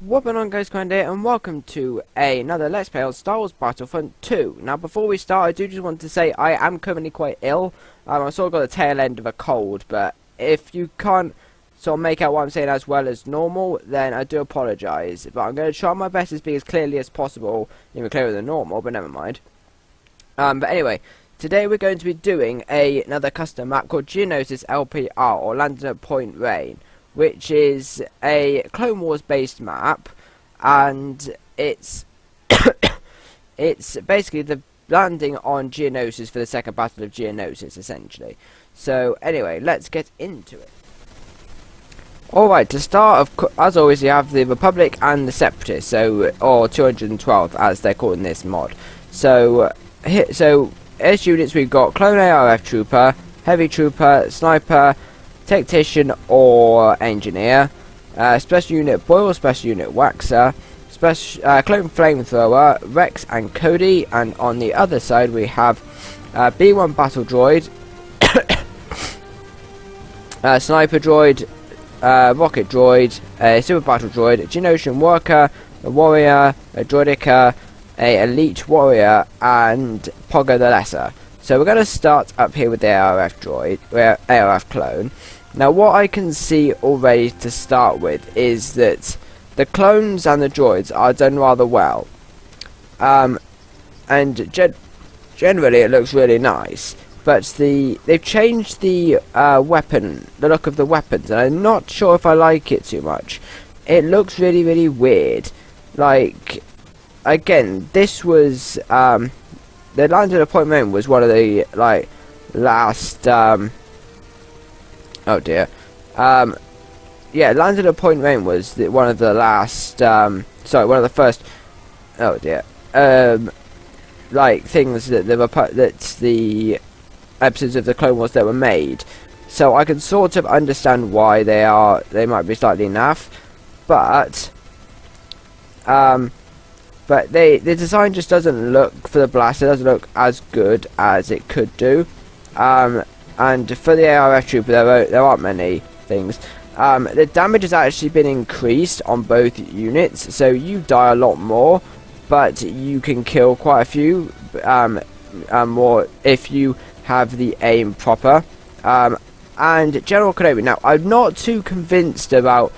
What's going on, guys? Kind here, and welcome to another Let's Play on Star Wars Battlefront II. Now, before we start, I do just want to say I am currently quite ill. I've sort of got the tail end of a cold, but if you can't sort of make out what I'm saying as well as normal, then I do apologise. But I'm going to try my best to speak as clearly as possible, even clearer than normal, but never mind. But anyway, today we're going to be doing another custom map called Geonosis LPR, or Landing at Point Rain, which is a Clone Wars based map, and it's it's basically the landing on Geonosis for the second battle of Geonosis, essentially. So anyway, let's get into it. Alright, to start, as always, you have the Republic and the Separatists, or 212 as they're calling this mod. So as units we've got Clone ARF Trooper, Heavy Trooper, Sniper, Tactician or Engineer, Special Unit Boyle, Special Unit Waxer, Clone Flamethrower, Rex and Cody, and on the other side we have B1 Battle Droid, Sniper Droid, Rocket Droid, a Super Battle Droid, a Geonosian Worker, a Warrior, a Droidica, a Elite Warrior, and Pogo the Lesser. So we're going to start up here with the ARF Droid, ARF Clone. Now, what I can see already to start with is that the clones and the droids are done rather well. And generally it looks really nice. But they've changed the the look of the weapons, and I'm not sure if I like it too much. It looks really, really weird. Like, again, this was, the Landing at Point Rain was one of the, like, last, oh dear. Yeah, Landing at Point Rain was one of the last, one of the first, oh dear, like, things that the episodes of the Clone Wars that were made. So I can sort of understand why they might be slightly naff, but the design just doesn't look, for the blaster, doesn't look as good as it could do. And for the ARF Trooper, there aren't many things. The damage has actually been increased on both units, so you die a lot more, but you can kill quite a few more if you have the aim proper. And General Kenobi. Now, I'm not too convinced about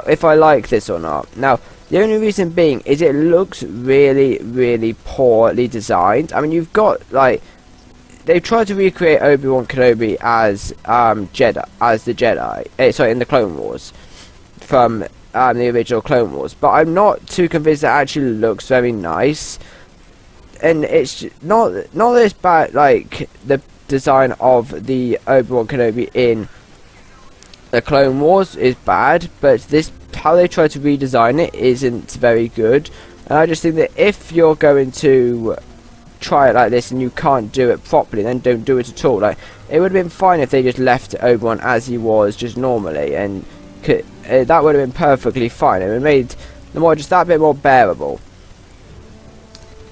if I like this or not. Now, the only reason being is it looks really, really poorly designed. I mean, you've got, like, they've tried to recreate Obi-Wan Kenobi as the Jedi, sorry, in the Clone Wars, from the original Clone Wars. But I'm not too convinced that it actually looks very nice, and it's not this bad. Like, the design of the Obi-Wan Kenobi in the Clone Wars is bad, but how they try to redesign it isn't very good. And I just think that if you're going to try it like this and you can't do it properly, then don't do it at all. Like, it would have been fine if they just left Obi-Wan as he was, just normally, and that would have been perfectly fine. It would have made the mod just that bit more bearable.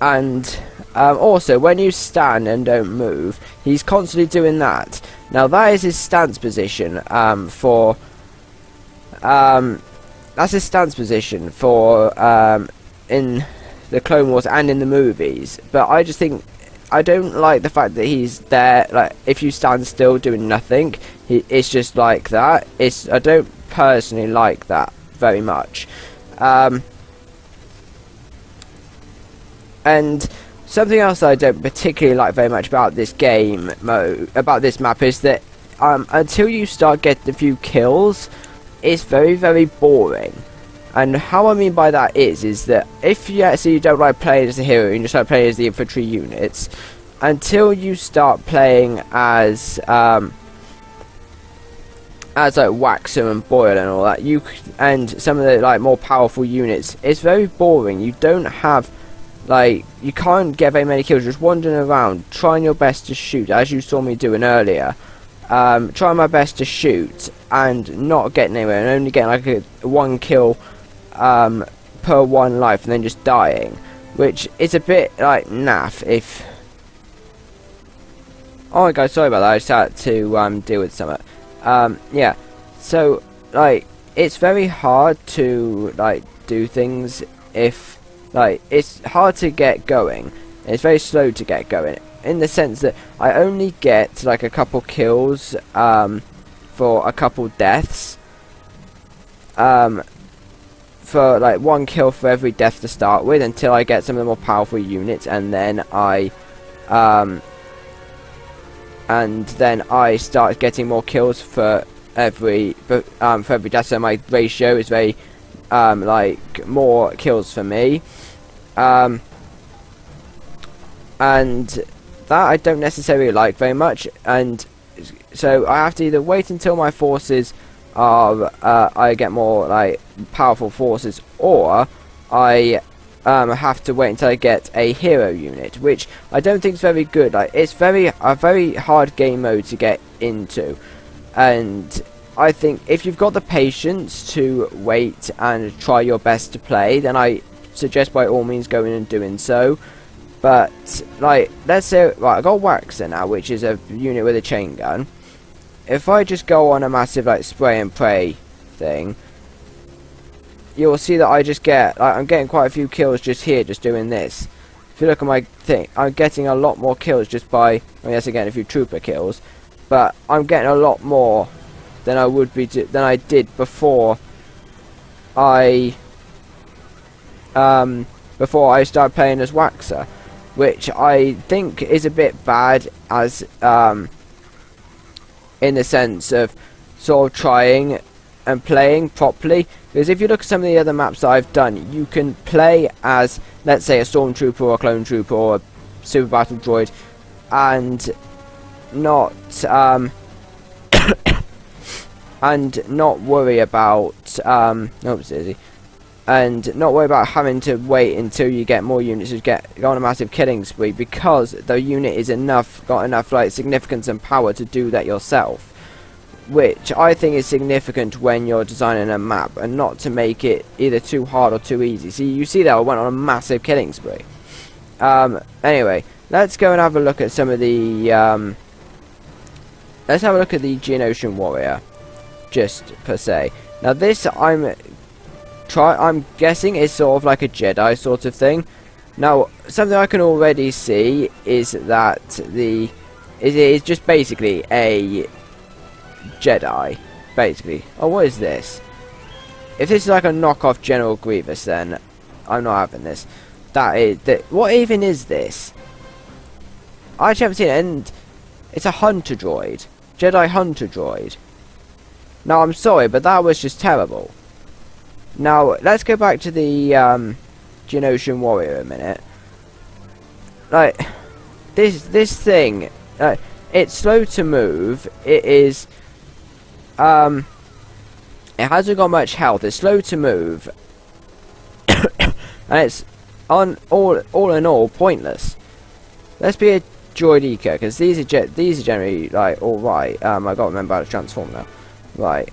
And also, when you stand and don't move, he's constantly doing that. Now, that is his stance position that's his stance position for in the Clone Wars and in the movies. But I just think, I don't like the fact that he's there, like, if you stand still doing nothing, it's just like that. I don't personally like that very much. And something else I don't particularly like very much about this game mode, about this map, is that until you start getting a few kills, it's very, very boring. And how I mean by that is that if you actually don't like playing as a hero, you just like playing as the infantry units, until you start playing as like Waxer and Boyle and all that, and some of the, like, more powerful units, it's very boring. You don't have, like, you can't get very many kills, just wandering around, trying your best to shoot, as you saw me doing earlier. Trying my best to shoot and not getting anywhere, and only getting like a 1 kill per 1 life, and then just dying, which is a bit like naff. Oh my god, sorry about that, I just had to deal with something. Yeah, so, like, it's very hard to like do things if like it's hard to get going. It's very slow to get going in the sense that I only get like a couple kills for a couple deaths, for like 1 kill for every death to start with, until I get some of the more powerful units, and then I start getting more kills for every death. So my ratio is very like more kills for me, and that I don't necessarily like very much, and so I have to either wait until my forces are I get more like powerful forces, or I have to wait until I get a hero unit, which I don't think is very good. Like, it's a very hard game mode to get into, and I think if you've got the patience to wait and try your best to play, then I suggest by all means going and doing so. But like, let's say, right, I got Waxer now, which is a unit with a chain gun. If I just go on a massive like spray and pray thing, you'll see that I just get like, I'm getting quite a few kills just here, just doing this. If you look at my thing, I'm getting a lot more kills just by, I mean, yes, again, a few trooper kills, but I'm getting a lot more than I did before I started playing as Waxer, which I think is a bit bad, as in the sense of sort of trying and playing properly, because if you look at some of the other maps that I've done, you can play as, let's say, a stormtrooper or a clone trooper or a super battle droid, and not and not worry about having to wait until you get more units to go on a massive killing spree, because the unit is got enough like significance and power to do that yourself, which I think is significant when you're designing a map, and not to make it either too hard or too easy. See, you see that I went on a massive killing spree. Anyway, let's go and have a look at some of the let's have a look at the Geonosian warrior, just per se. Now this I'm guessing is sort of like a Jedi sort of thing. Now, something I can already see is that it is just basically a Jedi, basically. Oh, what is this? If this is like a knockoff General Grievous, then I'm not having this. What even is this? I actually haven't seen it, and it's a hunter droid. Jedi hunter droid. Now, I'm sorry, but that was just terrible. Now, let's go back to the Geonosian warrior a minute. Like, this thing, it's slow to move. It is, it hasn't got much health. It's slow to move, and it's all in all pointless. Let's be a droid eco, because these are generally like all right. I got to remember how to transform now. Right.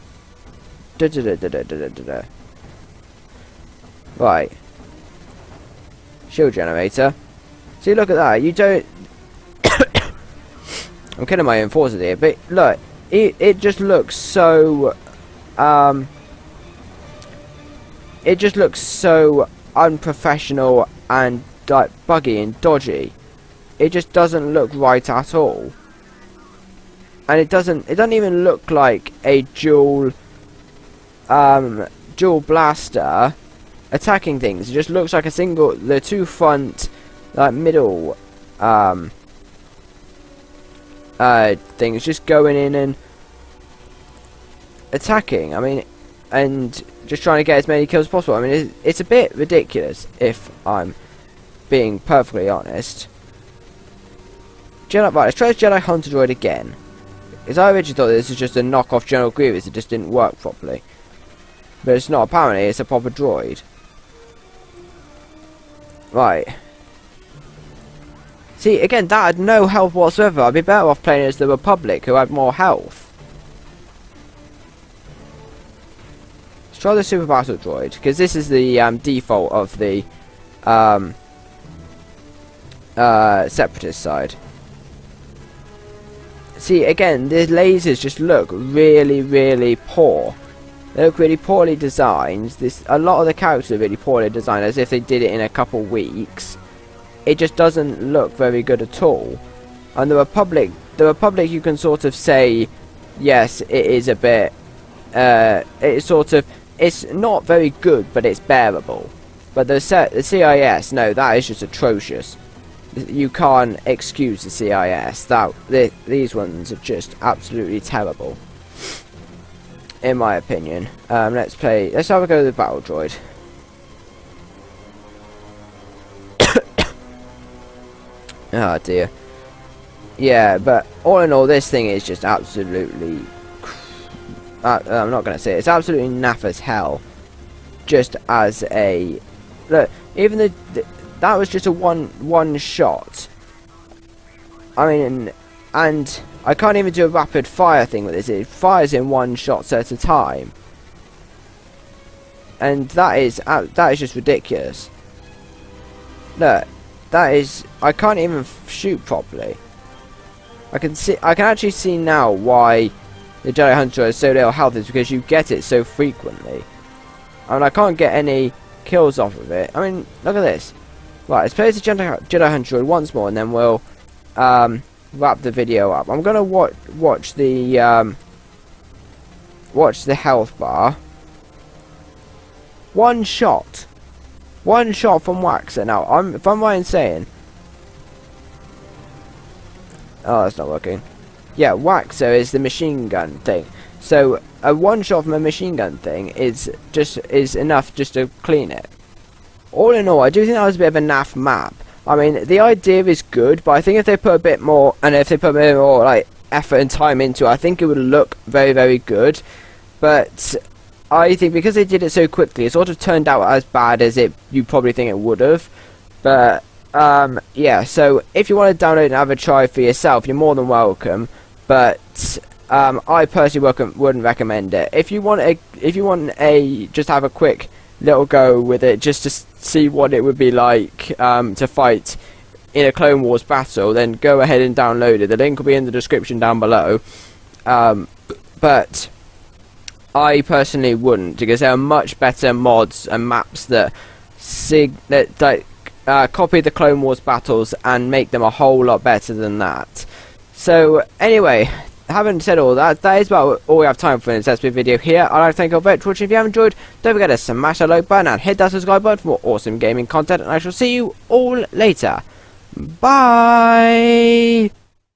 Right. Shield generator. See, look at that. You don't... I'm killing my own forces here, but look. It just looks so... it just looks so unprofessional and like buggy and dodgy. It just doesn't look right at all. And it doesn't even look like a dual blaster attacking things. It just looks like the two front, like middle things just going in and attacking. I mean, and just trying to get as many kills as possible. I mean, it's a bit ridiculous, if I'm being perfectly honest. Right, let's try this Jedi Hunter droid again. Because I originally thought this was just a knockoff General Grievous. It just didn't work properly. But it's not, apparently. It's a proper droid. Right. See, again, that had no health whatsoever. I'd be better off playing as the Republic, who had more health. Let's try the Super Battle Droid, because this is the default of the Separatist side. See, again, the lasers just look really, really poor. They look really poorly designed. A lot of the characters are really poorly designed, as if they did it in a couple weeks. It just doesn't look very good at all. And the Republic, you can sort of say, yes, it is a bit, it's not very good, but it's bearable. But the CIS, no, that is just atrocious. You can't excuse the CIS. These ones are just absolutely terrible, in my opinion. Let's have a go with the battle droid. Oh dear. Yeah, but all in all, this thing is just absolutely... I'm not going to say it. It's absolutely naff as hell. Just as a... Look, even that was just a one shot. I mean, and I can't even do a rapid fire thing with this. It fires in one shot at a time. And that is just ridiculous. Look, I can't even shoot properly. I can actually see now why the Jedi Hunter has so little health, is because you get it so frequently. I mean, I can't get any kills off of it. I mean, look at this. Right, let's play as the Jedi Hunter once more, and then we'll wrap the video up. I'm gonna watch the health bar. One shot from Waxer. Now, if I'm right in saying, oh, that's not working. Yeah, Waxer is the machine gun thing. So a one shot from a machine gun thing is enough just to clean it. All in all, I do think that was a bit of a naff map. I mean, the idea is good, but I think if they put a bit more, and if they put a bit more like effort and time into it, I think it would look very, very good. But I think because they did it so quickly, it sort of turned out as bad as you probably think it would have. But yeah, so if you want to download and have a try for yourself, you're more than welcome. But I personally wouldn't recommend it. If you want just have a quick little go with it, just to see what it would be like to fight in a Clone Wars battle, then go ahead and download it. The link will be in the description down below. But I personally wouldn't, because there are much better mods and maps that copy the Clone Wars battles and make them a whole lot better than that. So anyway, having said all that, that is about all we have time for in this episode video here. I'd like to thank you all very much for watching. If you have enjoyed, don't forget to smash that like button and hit that subscribe button for more awesome gaming content, and I shall see you all later. Bye!